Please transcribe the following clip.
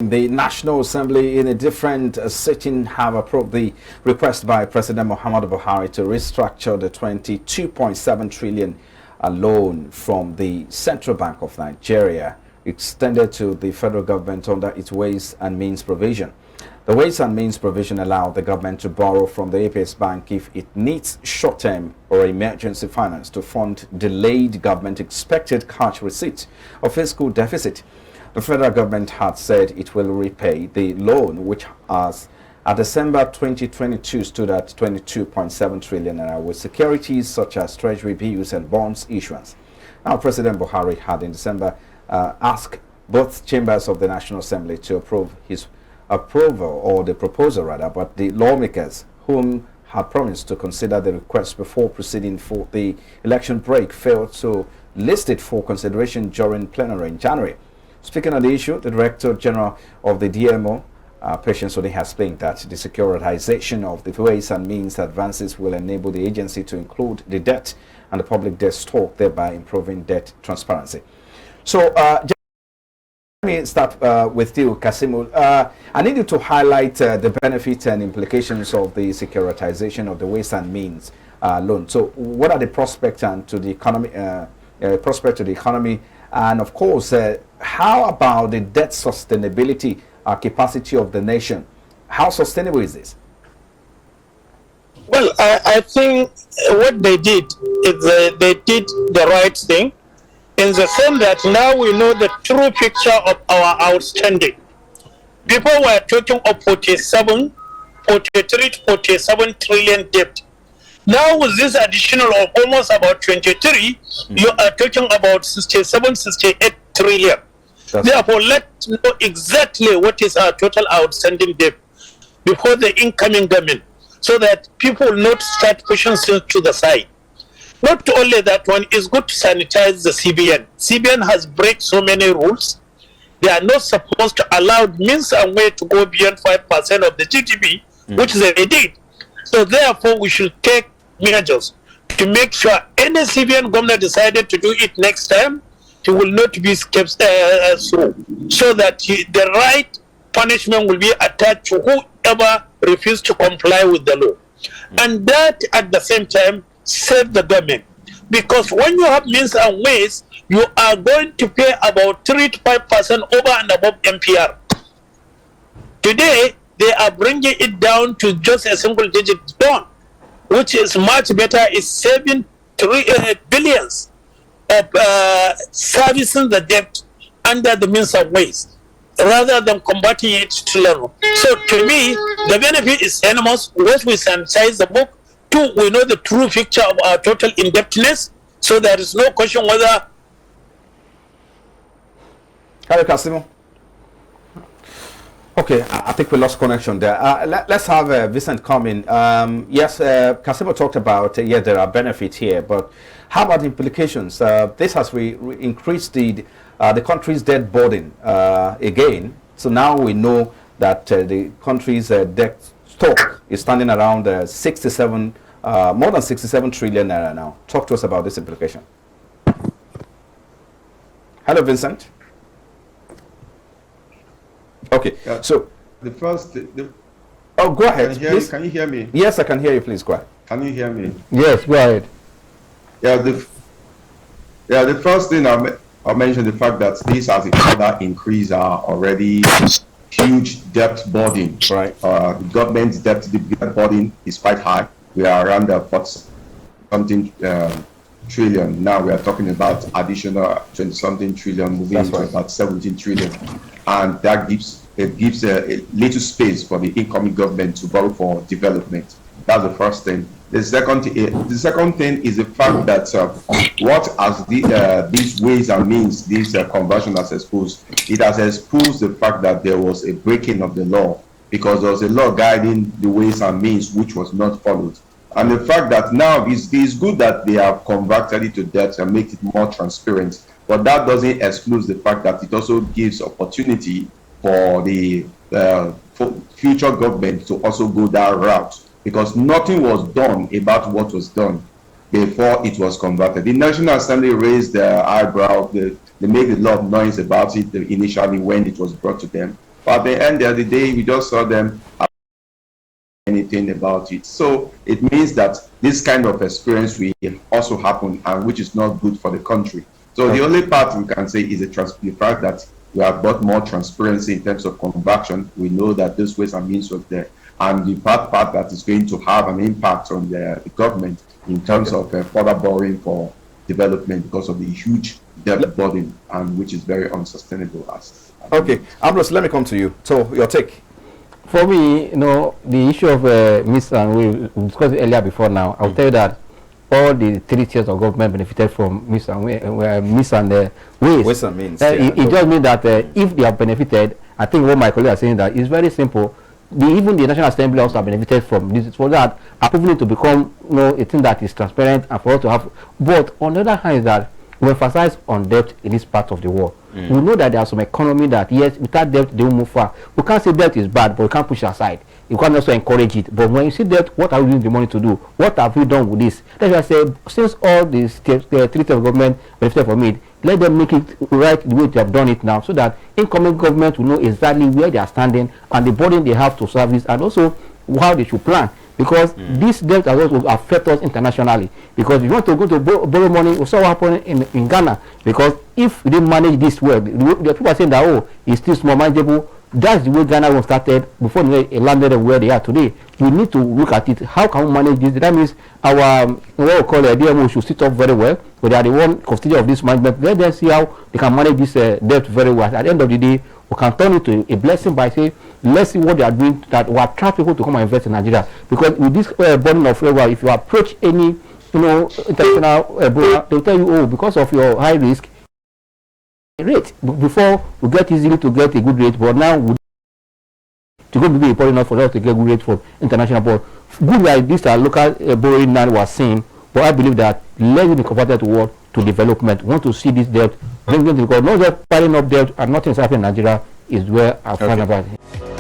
The National Assembly in a different sitting have approved the request by President Muhammadu Buhari to restructure the 22.7 trillion loan from the Central Bank of Nigeria extended to the federal government under its Ways and Means provision. The Ways and Means provision allow the government to borrow from the APS Bank if it needs short-term or emergency finance to fund delayed government expected cash receipts or fiscal deficit. The federal government had said it will repay the loan, which as at December 2022 stood at 22.7 trillion naira with securities such as treasury bills and bonds issuance. Now, President Buhari had in December asked both chambers of the National Assembly to approve his approval, or the proposal rather, but the lawmakers, whom had promised to consider the request before proceeding for the election break, failed to list it for consideration during plenary in January. Speaking on the issue, the Director General of the DMO, Patience Odi, has explained that the securitization of the Ways and Means advances will enable the agency to include the debt and the public debt stock, thereby improving debt transparency. So, let me start with you, Kasimu. I need you to highlight the benefits and implications of the securitization of the Ways and Means loan. So, what are the prospects and to the economy? And of course, how about the debt sustainability capacity of the nation? How sustainable is this? Well, I think what they did is they did the right thing in the sense that now we know the true picture of our outstanding. People were talking of 43 to 47 trillion debt. Now with this additional of almost about 23, you are talking about 67, 68 trillion. Therefore, let's know exactly what is our total outstanding debt before the incoming government, so that people not start pushing things to the side. Not only that, one is good to sanitize the CBN. CBN has break so many rules. They are not supposed to allow means and way to go beyond 5% of the GDP, which they did. So therefore, we should take measures to make sure any CBN governor decided to do it next time, he will not be kept so that the right punishment will be attached to whoever refuses to comply with the law. And that at the same time save the government, because when you have means and ways, you are going to pay about 3 to 5% over and above MPR. Today they are bringing it down to just a single digit down, which is much better. Is saving billions of servicing the debt under the means of ways, rather than converting it to level. So to me, the benefit is enormous. Once we sanitize the book, two, we know the true picture of our total indebtedness, so there is no question whether. Hello, Kasimu. Okay, I think we lost connection there. Let's have Vincent come in. Yes, Kasimu talked about, there are benefits here, but how about the implications? This has increased the country's debt burden again. So now we know that the country's debt stock is standing around more than 67 trillion naira now. Talk to us about this implication. Hello, Vincent. Okay, so the first. Oh, go ahead. Please. Can you hear me? Yes, I can hear you. Please go ahead. Can you hear me? Yes, go ahead. The first thing I'll mention the fact that this has a further increase our already huge debt burden. Right. The government's debt burden is quite high. We are around the 40-something trillion. Now we are talking about additional 20-something trillion, moving to about 17 trillion, and that gives a little space for the incoming government to borrow for development. That's the first thing. The second thing is the fact that what as these Ways and Means, this conversion has exposed, it has exposed the fact that there was a breaking of the law, because there was a law guiding the Ways and Means which was not followed. And the fact that now it's good that they have converted it to debt and make it more transparent, but that doesn't exclude the fact that it also gives opportunity for the future government to also go that route, because nothing was done about what was done before it was converted. The National Assembly raised their eyebrow, they made a lot of noise about it initially when it was brought to them. But at the end of the day, we just saw them anything about it. So it means that this kind of experience will also happen, and which is not good for the country. So the only part we can say is the fact that we have got more transparency in terms of conversion. We know that those ways and means was there, and the part that is going to have an impact on the government in terms of further borrowing for development because of the huge debt burden, and which is very unsustainable. Okay, Ambrose, let me come to you. So your take. For me, the issue of Miss and we discussed it earlier before now. I'll tell you that all the 3 tiers of government benefited from Miss and Ways and Means. It just means that if they have benefited, I think what my colleagues are saying that is very simple. Even the National Assembly also have benefited from this, for that approving it to become a thing that is transparent and for us to have. But on the other hand, is that we emphasize on debt in this part of the world. We know that there are some economy that, yes, without debt they will move far. We can't say debt is bad, but we can't push it aside. You can't also encourage it. But when you see debt, what are we using the money to do? What have we done with this? That's why I say, since all these 3 tiers of government benefited from it, let them make it right the way they have done it now, so that incoming government will know exactly where they are standing and the burden they have to service, and also how they should plan. Because this debt has also affect us internationally. Because if you want to go to borrow money, we saw what happened in Ghana. Because if we didn't manage this well, the people are saying that, oh, it's still small manageable. That's the way Ghana was started before they landed where they are today. We need to look at it. How can we manage this? That means our what we call a DMO should sit up very well. But they are the one custodian of this management. Let them see how they can manage this debt very well. At the end of the day, we can turn it to a blessing by saying, let's see what they are doing, that will attract people to come and invest in Nigeria. Because with this burden of labor, if you approach any international they'll tell you, oh, because of your high risk rate, before we get easily to get a good rate, but now we to go be important enough for us to get good rate from international. But good like this local borrowing now was seen, but I believe that let it be converted to development. We want to see this debt bring them to, because not just piling up debt and nothing's happening in Nigeria is where I find about it.